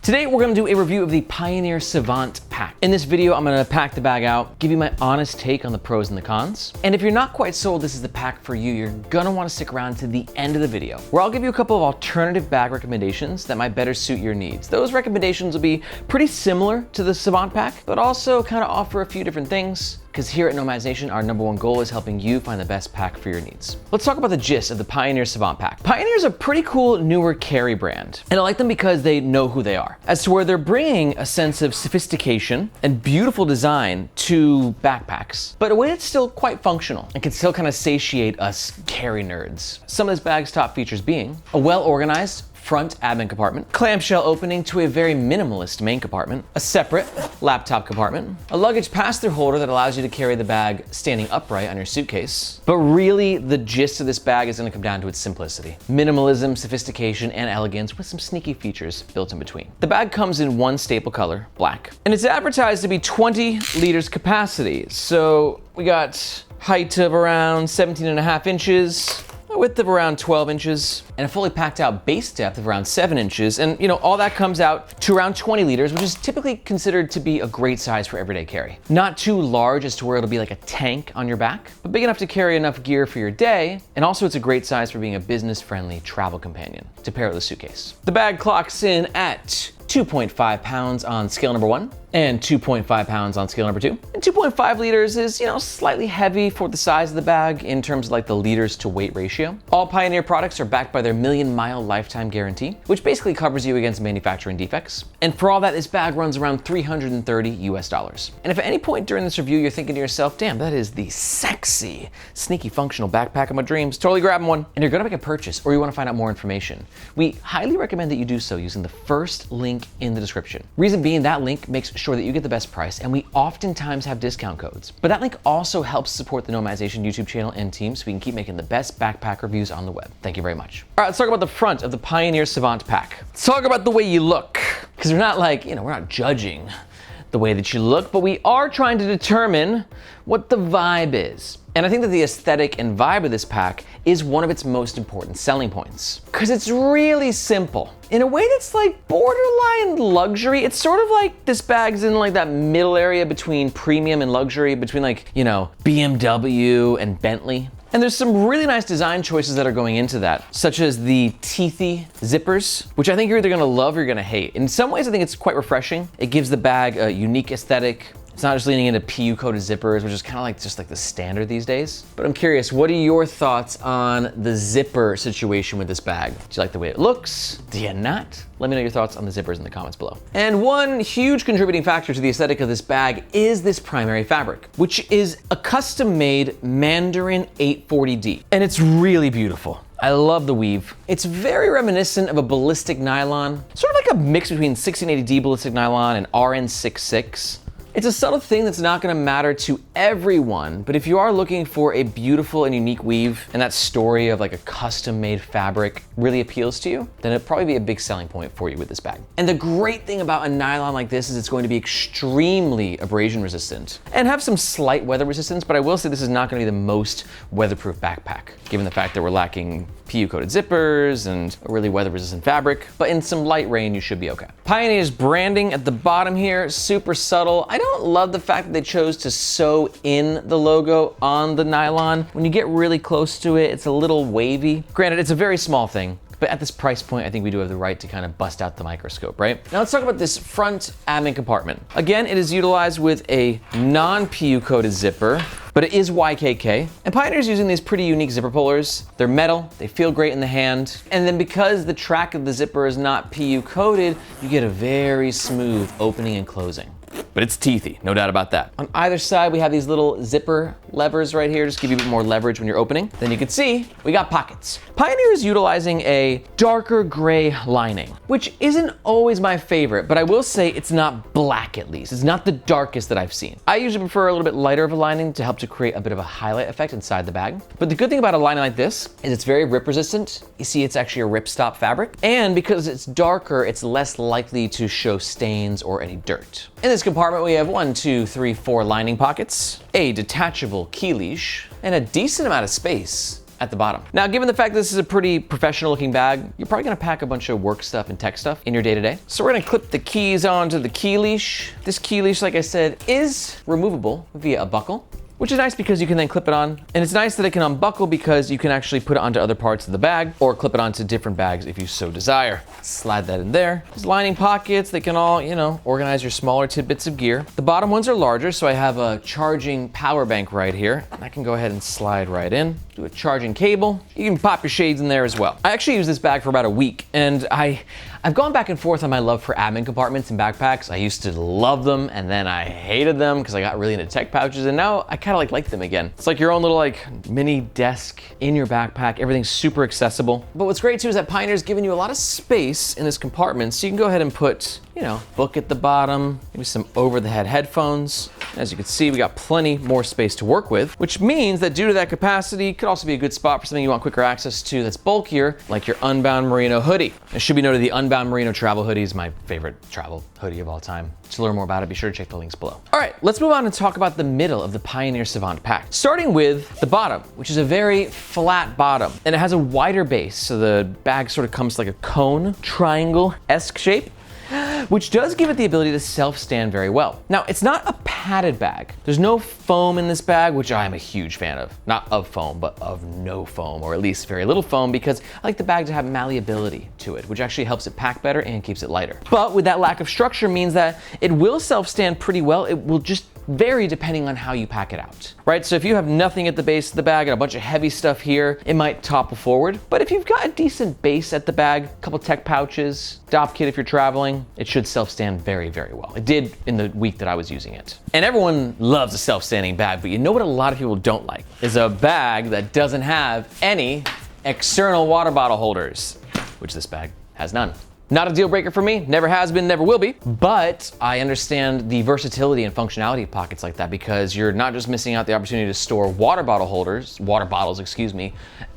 Today we're going to do a review of the Pioneer Savant pack. In this video, I'm going to pack the bag out, give you my honest take on the pros and the cons. And if you're not quite sold this is the pack for you, you're going to want to stick around to the end of the video, where I'll give you a couple of alternative bag recommendations that might better suit your needs. Those recommendations will be pretty similar to the Savant pack, but also kind of offer a few different things. Because here at Nomad Nation, our #1 goal is helping you find the best pack for your needs. Let's talk about the gist of the Pioneer Savant pack. Pioneer is a pretty cool newer carry brand, and I like them because they know who they are, as to where they're bringing a sense of sophistication and beautiful design to backpacks, but a way that's still quite functional and can still kind of satiate us carry nerds. Some of this bag's top features being a well-organized front admin compartment, clamshell opening to a very minimalist main compartment, a separate laptop compartment, a luggage pass-through holder that allows you to carry the bag standing upright on your suitcase. But really, the gist of this bag is going to come down to its simplicity. Minimalism, sophistication, and elegance with some sneaky features built in between. The bag comes in one staple color, black, and it's advertised to be 20 liters capacity. So we got height of around 17.5 inches, a width of around 12 inches, and a fully packed out base depth of around 7 inches. And all that comes out to around 20 liters, which is typically considered to be a great size for everyday carry. Not too large as to where it'll be like a tank on your back, but big enough to carry enough gear for your day. And also it's a great size for being a business-friendly travel companion to pair with a suitcase. The bag clocks in at 2.5 pounds on scale number 1 and 2.5 pounds on scale number 2. And 2.5 liters is, slightly heavy for the size of the bag in terms of like the liters to weight ratio. All Pioneer products are backed by their 1,000,000-mile lifetime guarantee, which basically covers you against manufacturing defects. And for all that, this bag runs around $330 US. And if at any point during this review you're thinking to yourself, damn, that is the sexy, sneaky, functional backpack of my dreams, totally grabbing one, and you're gonna make a purchase or you wanna find out more information, we highly recommend that you do so using the first link in the description. Reason being, that link makes sure that you get the best price, and we oftentimes have discount codes. But that link also helps support the Nomad Nation YouTube channel and team so we can keep making the best backpack reviews on the web. Thank you very much. All right, let's talk about the front of the Pioneer Savant pack. Let's talk about the way you look, because we're not like, we're not judging the way that you look, but we are trying to determine what the vibe is. And I think that the aesthetic and vibe of this pack is one of its most important selling points, because it's really simple in a way that's like borderline luxury. It's sort of like this bag's in like that middle area between premium and luxury, between like, BMW and Bentley. And there's some really nice design choices that are going into that, such as the teethy zippers, which I think you're either gonna love or you're gonna hate. In some ways, I think it's quite refreshing. It gives the bag a unique aesthetic. It's not just leaning into PU-coated zippers, which is kind of like just like the standard these days. But I'm curious, what are your thoughts on the zipper situation with this bag? Do you like the way it looks? Do you not? Let me know your thoughts on the zippers in the comments below. And one huge contributing factor to the aesthetic of this bag is this primary fabric, which is a custom-made Mandarin 840D. And it's really beautiful. I love the weave. It's very reminiscent of a ballistic nylon, sort of like a mix between 1680D ballistic nylon and RN66. It's a subtle thing that's not gonna matter to everyone, but if you are looking for a beautiful and unique weave, and that story of like a custom-made fabric really appeals to you, then it'd probably be a big selling point for you with this bag. And the great thing about a nylon like this is it's going to be extremely abrasion resistant and have some slight weather resistance, but I will say this is not gonna be the most weatherproof backpack, given the fact that we're lacking PU-coated zippers and a really weather-resistant fabric, but in some light rain, you should be okay. Pioneer's branding at the bottom here, super subtle. I don't love the fact that they chose to sew in the logo on the nylon. When you get really close to it, it's a little wavy. Granted, it's a very small thing, but at this price point, I think we do have the right to kind of bust out the microscope, right? Now let's talk about this front admin compartment. Again, it is utilized with a non-PU coated zipper, but it is YKK. And Pioneer's using these pretty unique zipper pullers. They're metal, they feel great in the hand. And then because the track of the zipper is not PU coated, you get a very smooth opening and closing. But it's teethy, no doubt about that. On either side, we have these little zipper levers right here, just give you a bit more leverage when you're opening. Then you can see, we got pockets. Pioneer is utilizing a darker gray lining, which isn't always my favorite, but I will say it's not black at least. It's not the darkest that I've seen. I usually prefer a little bit lighter of a lining to help to create a bit of a highlight effect inside the bag. But the good thing about a lining like this is it's very rip resistant. You see, it's actually a rip stop fabric. And because it's darker, it's less likely to show stains or any dirt. In this compartment, we have 1, 2, 3, 4 lining pockets, a detachable key leash, and a decent amount of space at the bottom. Now, given the fact that this is a pretty professional looking bag, you're probably gonna pack a bunch of work stuff and tech stuff in your day-to-day. So we're gonna clip the keys onto the key leash. This key leash, like I said, is removable via a buckle, which is nice because you can then clip it on. And it's nice that it can unbuckle because you can actually put it onto other parts of the bag or clip it onto different bags if you so desire. Slide that in there. There's lining pockets. They can all, organize your smaller tidbits of gear. The bottom ones are larger, so I have a charging power bank right here. I can go ahead and slide right in. Do a charging cable. You can pop your shades in there as well. I actually used this bag for about a week, and I've gone back and forth on my love for admin compartments and backpacks. I used to love them, and then I hated them because I got really into tech pouches, and now I kind of like them again. It's like your own little mini desk in your backpack. Everything's super accessible. But what's great too is that Pioneer's giving you a lot of space in this compartment, so you can go ahead and put, book at the bottom, maybe some over-the-head headphones. As you can see, we got plenty more space to work with, which means that due to that capacity, could also be a good spot for something you want quicker access to that's bulkier, like your Unbound Merino hoodie. It should be noted the Unbound Merino travel hoodie is my favorite travel hoodie of all time. To learn more about it, be sure to check the links below. All right, let's move on and talk about the middle of the Pioneer Savant pack. Starting with the bottom, which is a very flat bottom, and it has a wider base, so the bag sort of comes like a cone, triangle-esque shape, which does give it the ability to self-stand very well. Now, it's not a padded bag. There's no foam in this bag, which I am a huge fan of. Not of foam, but of no foam, or at least very little foam, because I like the bag to have malleability to it, which actually helps it pack better and keeps it lighter. But with that lack of structure means that it will self-stand pretty well. It will just vary depending on how you pack it out, right? So if you have nothing at the base of the bag and a bunch of heavy stuff here, it might topple forward. But if you've got a decent base at the bag, a couple tech pouches, DOP kit if you're traveling, it should self-stand very, very well. It did in the week that I was using it. And everyone loves a self-standing bag, but you know what a lot of people don't like? Is a bag that doesn't have any external water bottle holders, which this bag has none. Not a deal breaker for me, never has been, never will be, but I understand the versatility and functionality of pockets like that because you're not just missing out the opportunity to store water bottles,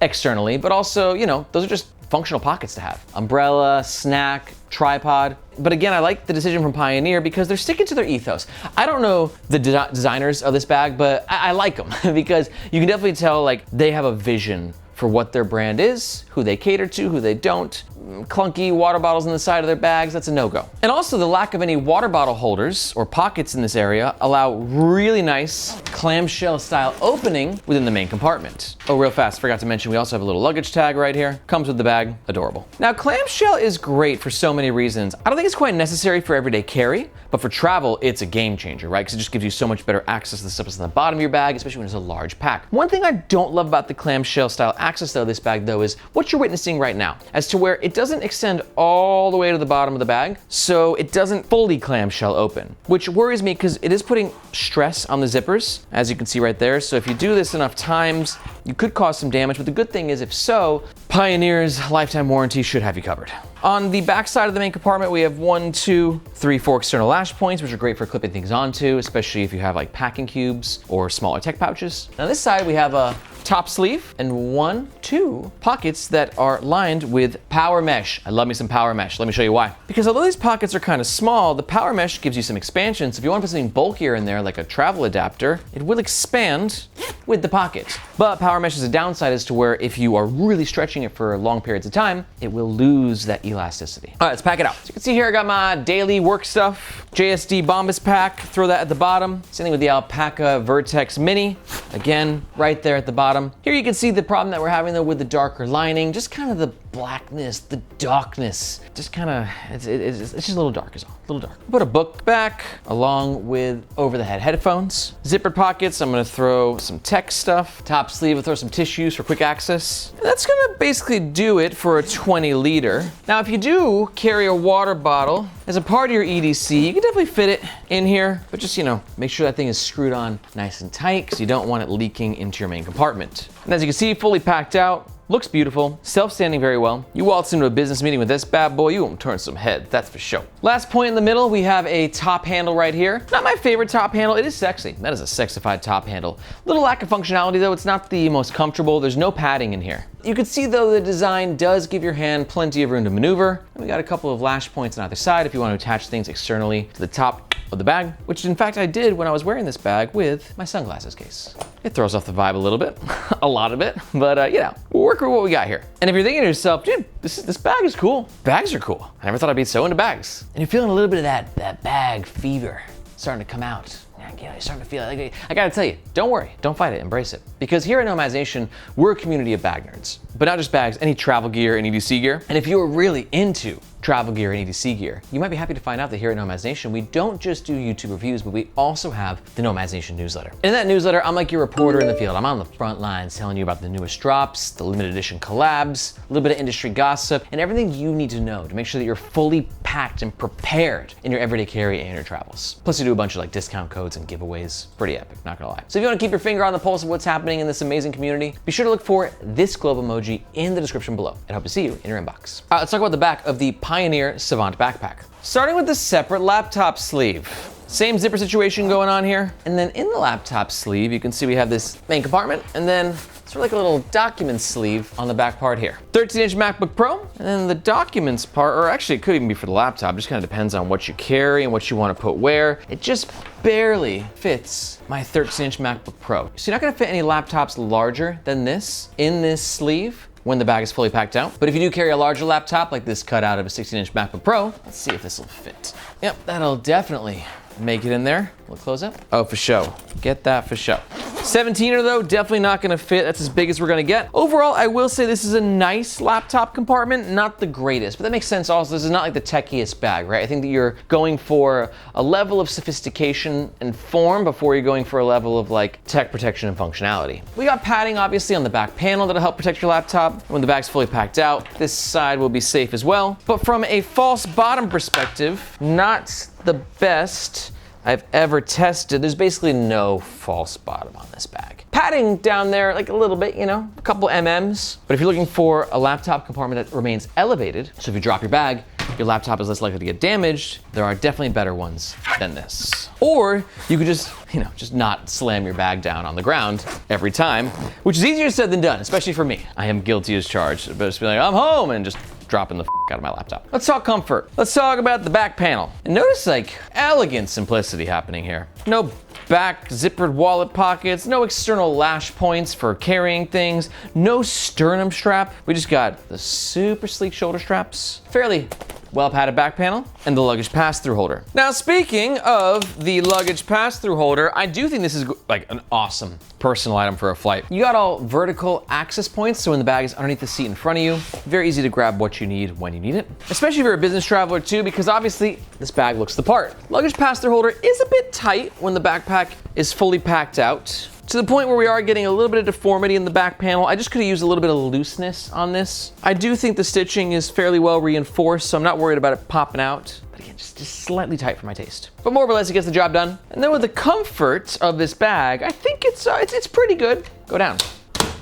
externally, but also, those are just functional pockets to have. Umbrella, snack, tripod. But again, I like the decision from Pioneer because they're sticking to their ethos. I don't know the designers of this bag, but I like them because you can definitely tell they have a vision for what their brand is, who they cater to, who they don't. Clunky water bottles on the side of their bags, that's a no-go. And also the lack of any water bottle holders or pockets in this area allow really nice clamshell style opening within the main compartment. Oh, real fast, forgot to mention we also have a little luggage tag right here. Comes with the bag, adorable. Now clamshell is great for so many reasons. I don't think it's quite necessary for everyday carry, but for travel, it's a game changer, right? Because it just gives you so much better access to the stuff that's on the bottom of your bag, especially when it's a large pack. One thing I don't love about the clamshell style access though, this bag though, is what you're witnessing right now, as to where it doesn't extend all the way to the bottom of the bag, so it doesn't fully clamshell open, which worries me because it is putting stress on the zippers, as you can see right there. So if you do this enough times, you could cause some damage, but the good thing is if so, Pioneer's lifetime warranty should have you covered. On the back side of the main compartment, we have 1, 2, 3, 4 external lash points, which are great for clipping things onto, especially if you have packing cubes or smaller tech pouches. On this side, we have a top sleeve and 1, 2 pockets that are lined with power mesh. I love me some power mesh. Let me show you why. Because although these pockets are kind of small, the power mesh gives you some expansion. So if you want to put something bulkier in there, like a travel adapter, it will expand with the pocket. But power mesh is a downside as to where if you are really stretching it for long periods of time, it will lose that elasticity. All right, let's pack it out. So you can see here, I got my daily work stuff, JSD Bombas pack, throw that at the bottom. Same thing with the Alpaca Vertex Mini. Again, right there at the bottom. Here you can see the problem that we're having though with the darker lining, just kind of the blackness, the darkness, just kind of, it's just a little dark is all, a little dark. Put a book back along with over-the-head headphones. Zippered pockets, I'm gonna throw some tech stuff. Top sleeve, I'll throw some tissues for quick access. And that's gonna basically do it for a 20 liter. Now, if you do carry a water bottle as a part of your EDC, you can definitely fit it in here, but just, make sure that thing is screwed on nice and tight because you don't want it leaking into your main compartment. And as you can see, fully packed out. Looks beautiful, self-standing very well. You waltz into a business meeting with this bad boy, you won't turn some heads, that's for sure. Last point in the middle, we have a top handle right here. Not my favorite top handle, it is sexy. That is a sexified top handle. Little lack of functionality though, it's not the most comfortable. There's no padding in here. You can see though the design does give your hand plenty of room to maneuver. And we got a couple of lash points on either side if you want to attach things externally to the top of the bag, which in fact I did when I was wearing this bag with my sunglasses case. It throws off the vibe a little bit, a lot of it, but you know, we'll work with what we got here. And if you're thinking to yourself, dude, this bag is cool. Bags are cool. I never thought I'd be so into bags. And you're feeling a little bit of that bag fever starting to come out. You know, you're starting to feel it. Like, I gotta tell you, don't worry, don't fight it, embrace it. Because here at Nomadization, we're a community of bag nerds. But not just bags, any travel gear and EDC gear. And if you're really into travel gear and EDC gear, you might be happy to find out that here at Nomadization, we don't just do YouTube reviews, but we also have the Nomadization newsletter. In that newsletter, I'm like your reporter in the field. I'm on the front lines telling you about the newest drops, the limited edition collabs, a little bit of industry gossip, and everything you need to know to make sure that you're fully packed and prepared in your everyday carry and your travels. Plus, you do a bunch of like discount codes and giveaways. Pretty epic, not gonna lie. So if you wanna keep your finger on the pulse of what's happening in this amazing community, be sure to look for this globe emoji in the description below. And hope to see you in your inbox. All right, let's talk about the back of the Pioneer Savant backpack. Starting with the separate laptop sleeve. Same zipper situation going on here. And then in the laptop sleeve, you can see we have this main compartment and then sort of like a little document sleeve on the back part here. 13-inch MacBook Pro, and then the documents part, or actually it could even be for the laptop, just kind of depends on what you carry and what you want to put where. It just barely fits my 13-inch MacBook Pro. So you're not gonna fit any laptops larger than this in this sleeve when the bag is fully packed out. But if you do carry a larger laptop, like this cut out of a 16-inch MacBook Pro, let's see if this will fit. Yep, that'll definitely make it in there. We'll close up. Oh, for show. Get that for show. 17er though, definitely not gonna fit. That's as big as we're gonna get. Overall, I will say this is a nice laptop compartment, not the greatest, but that makes sense also. This is not like the techiest bag, right? I think that you're going for a level of sophistication and form before you're going for a level of like tech protection and functionality. We got padding obviously on the back panel that'll help protect your laptop. When the bag's fully packed out, this side will be safe as well. But from a false bottom perspective, not the best I've ever tested. There's basically no false bottom on this bag. Padding down there, like a little bit, you know, a couple MMs. But if you're looking for a laptop compartment that remains elevated, so if you drop your bag, your laptop is less likely to get damaged, there are definitely better ones than this. Or you could just, you know, just not slam your bag down on the ground every time, which is easier said than done, especially for me. I am guilty as charged, but just be like, I'm home, and just dropping the out of my laptop. Let's talk comfort. Let's talk about the back panel. And notice like elegant simplicity happening here. No back zippered wallet pockets, no external lash points for carrying things, no sternum strap. We just got the super sleek shoulder straps, fairly well padded back panel, and the luggage pass-through holder. Now, speaking of the luggage pass-through holder, I do think this is like an awesome personal item for a flight. You got all vertical access points, so when the bag is underneath the seat in front of you, very easy to grab what you need when you need it. Especially if you're a business traveler too, because obviously this bag looks the part. Luggage pass-through holder is a bit tight when the backpack is fully packed out, to the point where we are getting a little bit of deformity in the back panel. I just could have used a little bit of looseness on this. I do think the stitching is fairly well reinforced, so I'm not worried about it popping out. But again, just slightly tight for my taste. But more or less, it gets the job done. And then with the comfort of this bag, I think it's pretty good. Go down,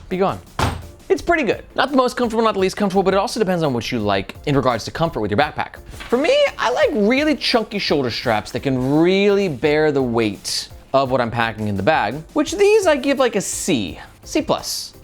be gone. It's pretty good. Not the most comfortable, not the least comfortable, but it also depends on what you like in regards to comfort with your backpack. For me, I like really chunky shoulder straps that can really bear the weight of what I'm packing in the bag, which these I give like a C+.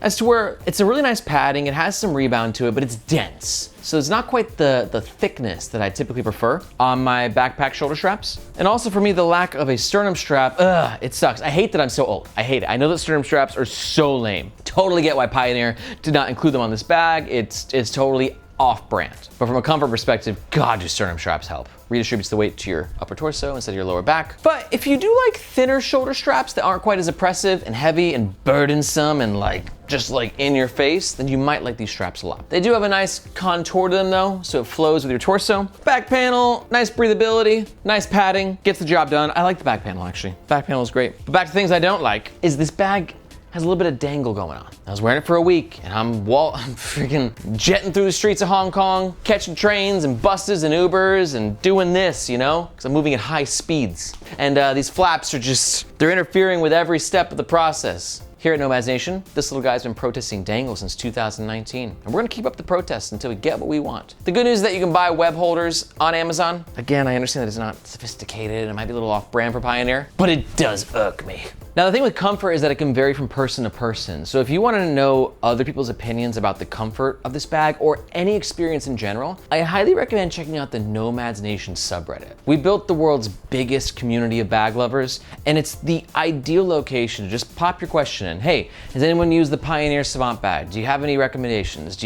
As to where it's a really nice padding, it has some rebound to it, but it's dense. So it's not quite the thickness that I typically prefer on my backpack shoulder straps. And also for me, the lack of a sternum strap, it sucks. I hate that I'm so old. I hate it. I know that sternum straps are so lame. Totally get why Pioneer did not include them on this bag. It's totally off-brand. But from a comfort perspective, God, do sternum straps help. Redistributes the weight to your upper torso instead of your lower back. But if you do like thinner shoulder straps that aren't quite as oppressive and heavy and burdensome and like just like in your face, then you might like these straps a lot. They do have a nice contour to them though, so it flows with your torso. Back panel, nice breathability, nice padding, gets the job done. I like the back panel actually. Back panel is great. But back to things I don't like is this bag has a little bit of dangle going on. I was wearing it for a week and I'm freaking jetting through the streets of Hong Kong, catching trains and buses and Ubers and doing this, you know? Because I'm moving at high speeds. And these flaps are they're interfering with every step of the process. Here at Nomadization, this little guy's been protesting dangle since 2019. And we're gonna keep up the protests until we get what we want. The good news is that you can buy web holders on Amazon. Again, I understand that it's not sophisticated and it might be a little off-brand for Pioneer, but it does irk me. Now, the thing with comfort is that it can vary from person to person. So if you want to know other people's opinions about the comfort of this bag or any experience in general, I highly recommend checking out the Nomads Nation subreddit. We built the world's biggest community of bag lovers, and it's the ideal location to just pop your question in. Hey, has anyone used the Pioneer Savant bag? Do you have any recommendations?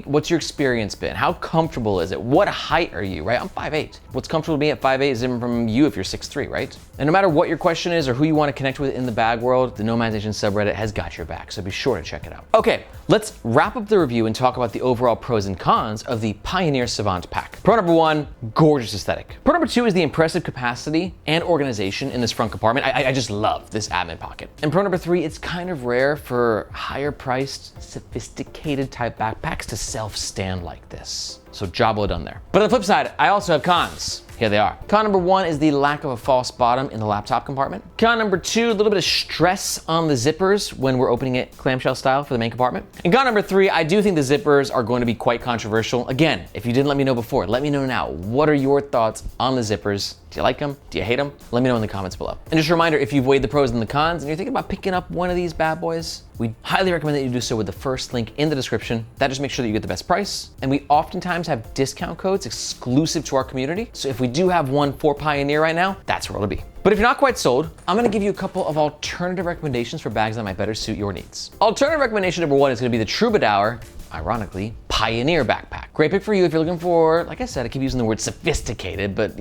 What's your experience been? How comfortable is it? What height are you, right? I'm 5'8". What's comfortable to me at 5'8" is different from you if you're 6'3", right? And no matter what your question is or who you want to connect with in the bag world, the Nomads Nation subreddit has got your back, so be sure to check it out. Okay, let's wrap up the review and talk about the overall pros and cons of the Pioneer Savant pack. Pro number 1, gorgeous aesthetic. Pro number 2 is the impressive capacity and organization in this front compartment. I just love this admin pocket. And pro number 3, it's kind of rare for higher priced, sophisticated type backpacks to self-stand like this. So job well done there. But on the flip side, I also have cons. Here they are. Con number 1 is the lack of a false bottom in the laptop compartment. Con number 2, a little bit of stress on the zippers when we're opening it clamshell style for the main compartment. And con number 3, I do think the zippers are going to be quite controversial. Again, if you didn't let me know before, let me know now. What are your thoughts on the zippers? Do you like them? Do you hate them? Let me know in the comments below. And just a reminder, if you've weighed the pros and the cons and you're thinking about picking up one of these bad boys, we highly recommend that you do so with the first link in the description. That just makes sure that you get the best price. And we oftentimes have discount codes exclusive to our community. So if we do have one for Pioneer right now, that's where it'll be. But if you're not quite sold, I'm gonna give you a couple of alternative recommendations for bags that might better suit your needs. Alternative recommendation number 1 is gonna be the Troubadour, ironically, Pioneer backpack. Great pick for you if you're looking for, like I said, I keep using the word sophisticated, but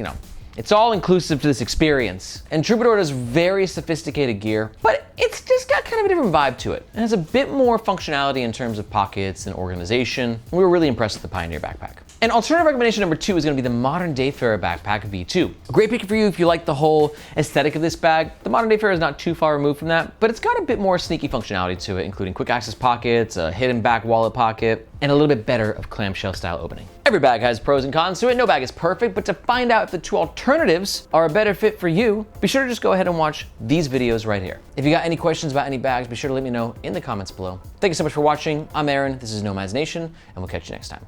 it's all inclusive to this experience. And Troubadour does very sophisticated gear, but it's just got kind of a different vibe to it. It has a bit more functionality in terms of pockets and organization. We were really impressed with the Pioneer backpack. And alternative recommendation number 2 is gonna be the modern Dayfarer backpack V2. A great pick for you if you like the whole aesthetic of this bag. The modern Dayfarer is not too far removed from that, but it's got a bit more sneaky functionality to it, including quick access pockets, a hidden back wallet pocket, and a little bit better of clamshell style opening. Every bag has pros and cons to it. No bag is perfect, but to find out if the 2 alternatives are a better fit for you, be sure to just go ahead and watch these videos right here. If you got any questions about any bags, be sure to let me know in the comments below. Thank you so much for watching. I'm Aaron, this is Nomads Nation, and we'll catch you next time.